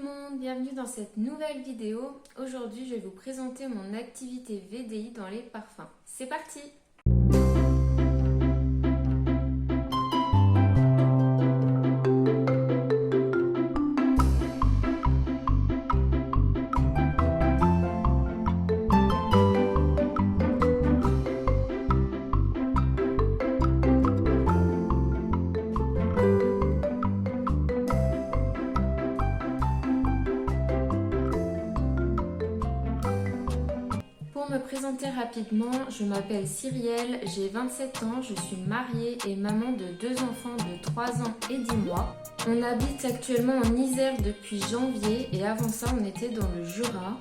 le monde, bienvenue dans cette nouvelle vidéo. Aujourd'hui, je vais vous présenter mon activité VDI dans les parfums. C'est parti! Pour me présenter rapidement, je m'appelle Cyrielle, j'ai 27 ans, je suis mariée et maman de 2 enfants de 3 ans et 10 mois. On habite actuellement en Isère depuis janvier et avant ça on était dans le Jura.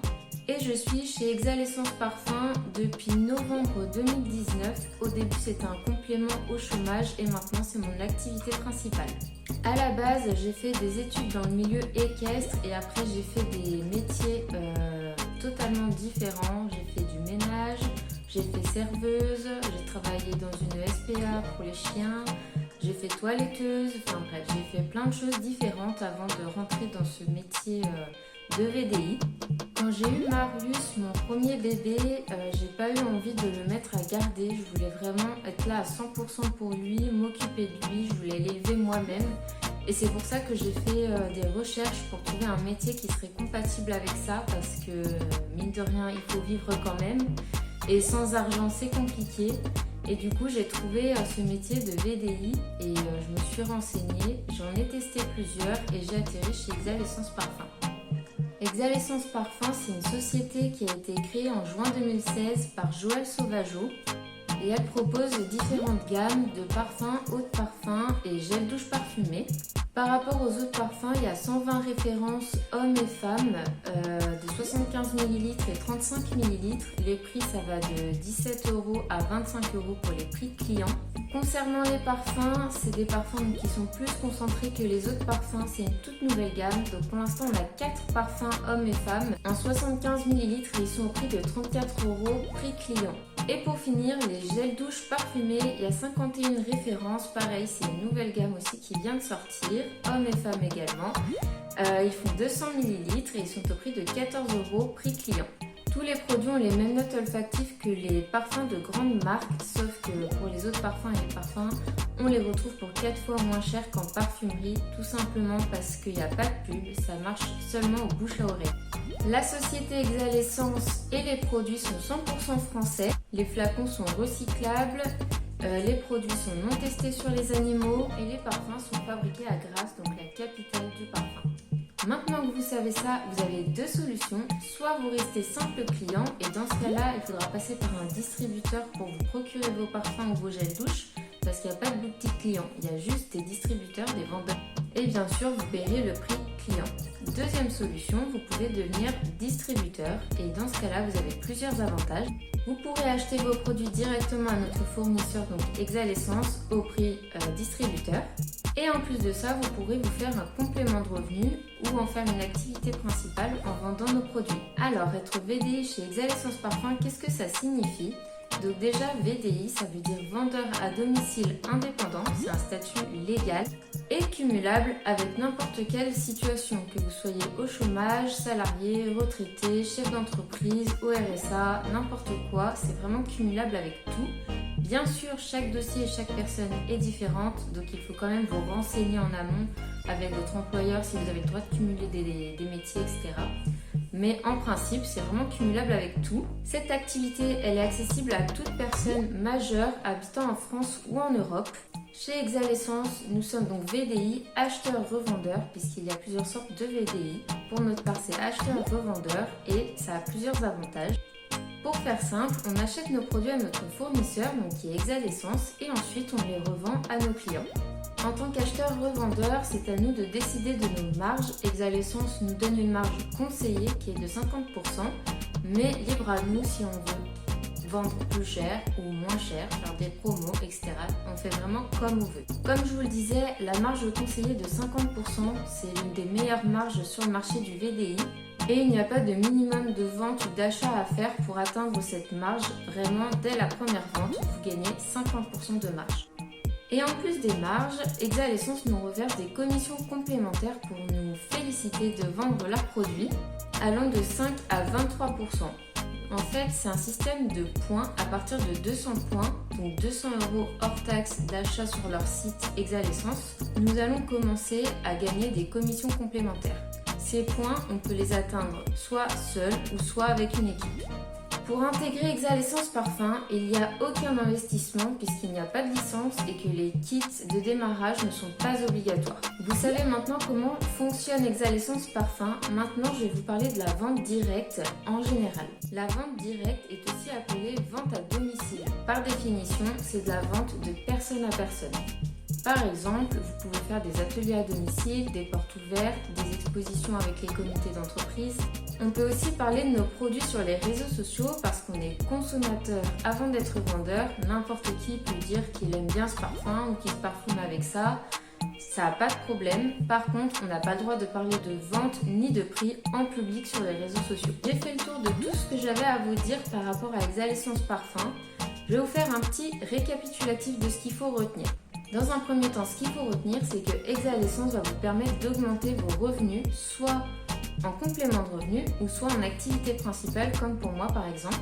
Et je suis chez Exhalessence Parfum depuis novembre 2019. Au début c'était un complément au chômage et maintenant c'est mon activité principale. À la base j'ai fait des études dans le milieu équestre et après j'ai fait des métiers totalement différents. J'ai fait du ménage, j'ai fait serveuse, j'ai travaillé dans une SPA pour les chiens, j'ai fait toiletteuse, enfin bref, j'ai fait plein de choses différentes avant de rentrer dans ce métier de VDI. Quand j'ai eu Marius, mon premier bébé, j'ai pas eu envie de le mettre à garder. Je voulais vraiment être là à 100% pour lui, m'occuper de lui, je voulais l'élever moi-même. Et c'est pour ça que j'ai fait des recherches pour trouver un métier qui serait compatible avec ça parce que mine de rien, il faut vivre quand même. Et sans argent, c'est compliqué. Et du coup, j'ai trouvé ce métier de VDI et je me suis renseignée. J'en ai testé plusieurs et j'ai atterri chez Exhalessence Parfum. Exhalessence Parfum, c'est une société qui a été créée en juin 2016 par Joël Sauvageau et elle propose différentes gammes de parfums, eau de parfum et gel douche parfumé. Par rapport aux autres parfums, il y a 120 références hommes et femmes de 75 ml et 35 ml. Les prix, ça va de 17 € à 25 € pour les prix clients. Concernant les parfums, c'est des parfums qui sont plus concentrés que les autres parfums. C'est une toute nouvelle gamme. Donc pour l'instant, on a 4 parfums hommes et femmes en 75 ml et ils sont au prix de 34 € prix client. Et pour finir, les gels douche parfumés, il y a 51 références. Pareil, c'est une nouvelle gamme aussi qui vient de sortir, hommes et femmes également. Ils font 200 ml et ils sont au prix de 14 € prix client. Tous les produits ont les mêmes notes olfactives que les parfums de grandes marques, sauf que pour les autres parfums et les parfums, on les retrouve pour 4 fois moins cher qu'en parfumerie, tout simplement parce qu'il n'y a pas de pub, ça marche seulement au bouche à oreille. La société Exhalessence et les produits sont 100% français, les flacons sont recyclables, les produits sont non testés sur les animaux et les parfums sont fabriqués à Grasse, donc la capitale du parfum. Maintenant que vous savez ça, vous avez 2 solutions. Soit vous restez simple client et dans ce cas-là, il faudra passer par un distributeur pour vous procurer vos parfums ou vos gels douche parce qu'il n'y a pas de boutique client, il y a juste des distributeurs, des vendeurs. Et bien sûr, vous payerez le prix client. Deuxième solution, vous pouvez devenir distributeur et dans ce cas-là, vous avez plusieurs avantages. Vous pourrez acheter vos produits directement à notre fournisseur, donc Exhalessence, au prix distributeur. Et en plus de ça, vous pourrez vous faire un complément de revenu ou en faire une activité principale en vendant nos produits. Alors, être VDI chez Exhalessence Parfum, qu'est-ce que ça signifie ? Donc déjà, VDI, ça veut dire vendeur à domicile indépendant, c'est un statut légal et cumulable avec n'importe quelle situation, que vous soyez au chômage, salarié, retraité, chef d'entreprise, au RSA, n'importe quoi, c'est vraiment cumulable avec tout. Bien sûr, chaque dossier et chaque personne est différente, donc il faut quand même vous renseigner en amont avec votre employeur si vous avez le droit de cumuler des métiers, etc. Mais en principe, c'est vraiment cumulable avec tout. Cette activité, elle est accessible à toute personne majeure habitant en France ou en Europe. Chez Exhalessence, nous sommes donc VDI, acheteur-revendeur, puisqu'il y a plusieurs sortes de VDI. Pour notre part, c'est acheteur-revendeur et ça a plusieurs avantages. Pour faire simple, on achète nos produits à notre fournisseur, donc qui est Exhalessence, et ensuite on les revend à nos clients. En tant qu'acheteur-revendeur, c'est à nous de décider de nos marges. Exhalessence nous donne une marge conseillée qui est de 50%, mais libre à nous si on veut vendre plus cher ou moins cher, faire des promos, etc. On fait vraiment comme on veut. Comme je vous le disais, la marge conseillée de 50%, c'est l'une des meilleures marges sur le marché du VDI. Et il n'y a pas de minimum de vente ou d'achat à faire pour atteindre cette marge. Vraiment, dès la première vente, vous gagnez 50% de marge. Et en plus des marges, Exalessence nous reverse des commissions complémentaires pour nous féliciter de vendre leurs produits, allant de 5 à 23%. En fait, c'est un système de points à partir de 200 points, donc 200 € hors taxe d'achat sur leur site Exalessence. Nous allons commencer à gagner des commissions complémentaires. Ces points, on peut les atteindre soit seul ou soit avec une équipe. Pour intégrer Exalessence Parfum, il n'y a aucun investissement puisqu'il n'y a pas de licence et que les kits de démarrage ne sont pas obligatoires. Vous savez maintenant comment fonctionne Exalessence Parfum. Maintenant, je vais vous parler de la vente directe en général. La vente directe est aussi appelée vente à domicile. Par définition, c'est de la vente de personne à personne. Par exemple, vous pouvez faire des ateliers à domicile, des portes ouvertes, des expositions avec les comités d'entreprise. On peut aussi parler de nos produits sur les réseaux sociaux parce qu'on est consommateur avant d'être vendeur. N'importe qui peut dire qu'il aime bien ce parfum ou qu'il se parfume avec ça. Ça n'a pas de problème. Par contre, on n'a pas le droit de parler de vente ni de prix en public sur les réseaux sociaux. J'ai fait le tour de tout ce que j'avais à vous dire par rapport à Exalessence Parfum. Je vais vous faire un petit récapitulatif de ce qu'il faut retenir. Dans un premier temps, ce qu'il faut retenir, c'est que Exalessence va vous permettre d'augmenter vos revenus, soit en complément de revenus ou soit en activité principale, comme pour moi par exemple.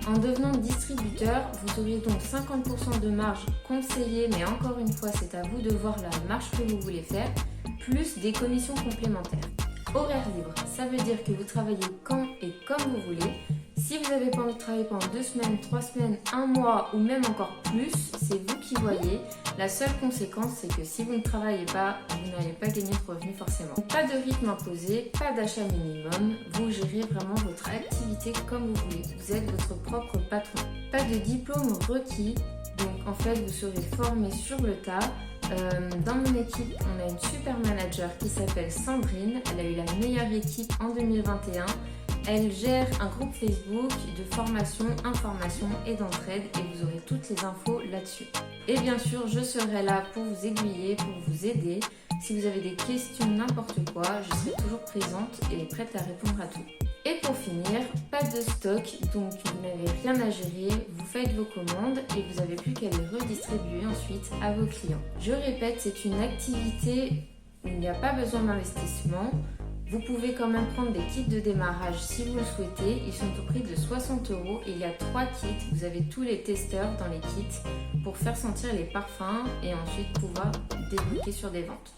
En devenant distributeur, vous aurez donc 50% de marge conseillée, mais encore une fois, c'est à vous de voir la marge que vous voulez faire, plus des commissions complémentaires. Horaire libre, ça veut dire que vous travaillez quand et comme vous voulez. Si vous n'avez pas envie de travailler pendant 2 semaines, 3 semaines, 1 mois ou même encore plus, c'est vous qui voyez. La seule conséquence, c'est que si vous ne travaillez pas, vous n'allez pas gagner de revenus forcément. Pas de rythme imposé, pas d'achat minimum, vous gérez vraiment votre activité comme vous voulez. Vous êtes votre propre patron. Pas de diplôme requis, donc en fait vous serez formé sur le tas. Dans mon équipe, on a une super manager qui s'appelle Sandrine. Elle a eu la meilleure équipe en 2021. Elle gère un groupe Facebook de formation, information et d'entraide et vous aurez toutes les infos là-dessus. Et bien sûr, je serai là pour vous aiguiller, pour vous aider. Si vous avez des questions, n'importe quoi, je serai toujours présente et prête à répondre à tout. Et pour finir, pas de stock, donc vous n'avez rien à gérer, vous faites vos commandes et vous n'avez plus qu'à les redistribuer ensuite à vos clients. Je répète, c'est une activité où il n'y a pas besoin d'investissement. Vous pouvez quand même prendre des kits de démarrage si vous le souhaitez. Ils sont au prix de 60 € et il y a 3 kits. Vous avez tous les testeurs dans les kits pour faire sentir les parfums et ensuite pouvoir débloquer sur des ventes.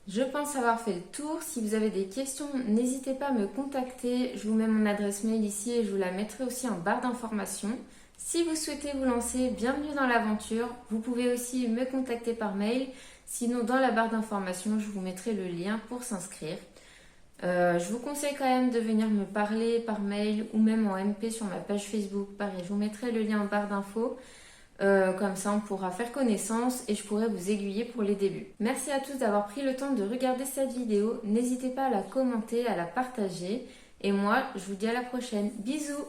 Je pense avoir fait le tour. Si vous avez des questions, n'hésitez pas à me contacter. Je vous mets mon adresse mail ici et je vous la mettrai aussi en barre d'informations. Si vous souhaitez vous lancer, bienvenue dans l'aventure. Vous pouvez aussi me contacter par mail. Sinon, dans la barre d'informations, je vous mettrai le lien pour s'inscrire. Je vous conseille quand même de venir me parler par mail ou même en MP sur ma page Facebook. Pareil, je vous mettrai le lien en barre d'infos. Comme ça, on pourra faire connaissance et je pourrai vous aiguiller pour les débuts. Merci à tous d'avoir pris le temps de regarder cette vidéo. N'hésitez pas à la commenter, à la partager. Et moi, je vous dis à la prochaine. Bisous!